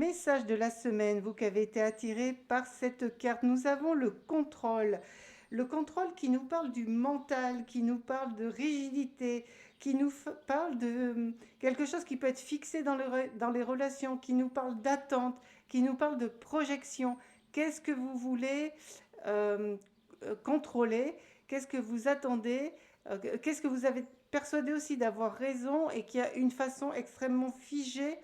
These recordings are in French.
message de la semaine, vous qui avez été attiré par cette carte. Nous avons le contrôle. Le contrôle qui nous parle du mental, qui nous parle de rigidité, qui nous parle de quelque chose qui peut être fixé dans les relations, qui nous parle d'attente, qui nous parle de projection. Qu'est-ce que vous voulez euh, contrôler? Qu'est-ce que vous attendez? Qu'est-ce que vous avez persuadé aussi d'avoir raison et qu'il y a une façon extrêmement figée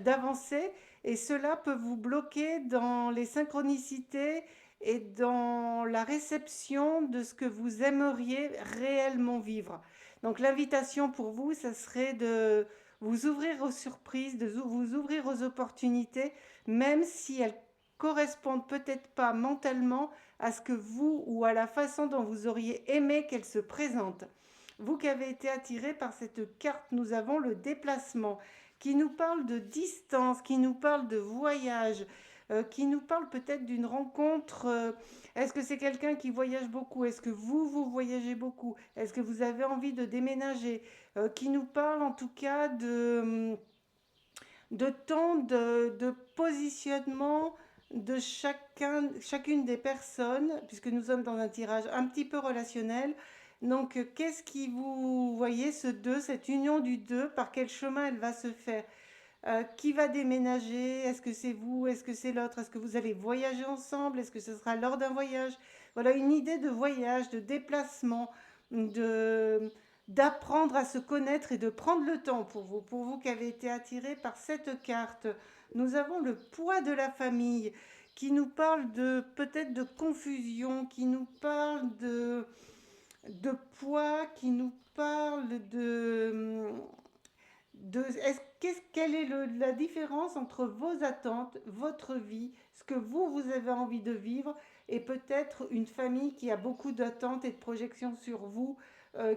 d'avancer, et cela peut vous bloquer dans les synchronicités et dans la réception de ce que vous aimeriez réellement vivre. Donc l'invitation pour vous, ça serait de vous ouvrir aux surprises, de vous ouvrir aux opportunités, même si elles correspondent peut-être pas mentalement à ce que vous ou à la façon dont vous auriez aimé qu'elles se présentent. Vous qui avez été attiré par cette carte, nous avons le déplacement qui nous parle de distance, qui nous parle de voyage, qui nous parle peut-être d'une rencontre. Est-ce que c'est quelqu'un qui voyage beaucoup? Est-ce que vous voyagez beaucoup? Est-ce que vous avez envie de déménager? Qui nous parle en tout cas de temps de positionnement de chacune des personnes, puisque nous sommes dans un tirage un petit peu relationnel. Donc, qu'est-ce qui vous voyez, ce 2, cette union du 2, par quel chemin elle va se faire? Qui va déménager? Est-ce que c'est vous? Est-ce que c'est l'autre? Est-ce que vous allez voyager ensemble? Est-ce que ce sera lors d'un voyage? Voilà une idée de voyage, de déplacement, de d'apprendre à se connaître et de prendre le temps pour vous qui avez été attiré par cette carte. Nous avons le poids de la famille qui nous parle de peut-être de confusion, qui nous parle de poids, qui nous parle quelle est la différence entre vos attentes, votre vie, ce que vous avez envie de vivre, et peut-être une famille qui a beaucoup d'attentes et de projections sur vous,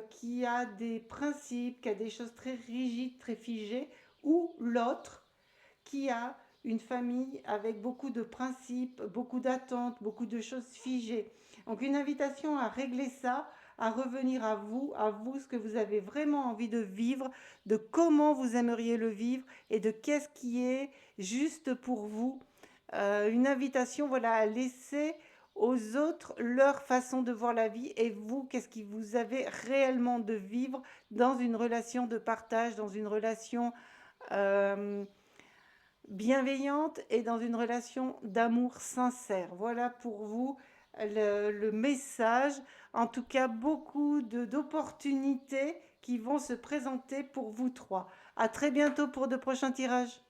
qui a des principes, qui a des choses très rigides, très figées, ou l'autre qui a une famille avec beaucoup de principes, beaucoup d'attentes, beaucoup de choses figées. Donc une invitation à régler ça, à revenir à vous, ce que vous avez vraiment envie de vivre, de comment vous aimeriez le vivre et de qu'est-ce qui est juste pour vous. Une invitation, voilà, à laisser aux autres leur façon de voir la vie, et vous, qu'est-ce qui vous avez réellement de vivre dans une relation de partage, dans une relation euh, bienveillante et dans une relation d'amour sincère. Voilà pour vous le message. En tout cas, beaucoup d'opportunités qui vont se présenter pour vous trois. À très bientôt pour de prochains tirages.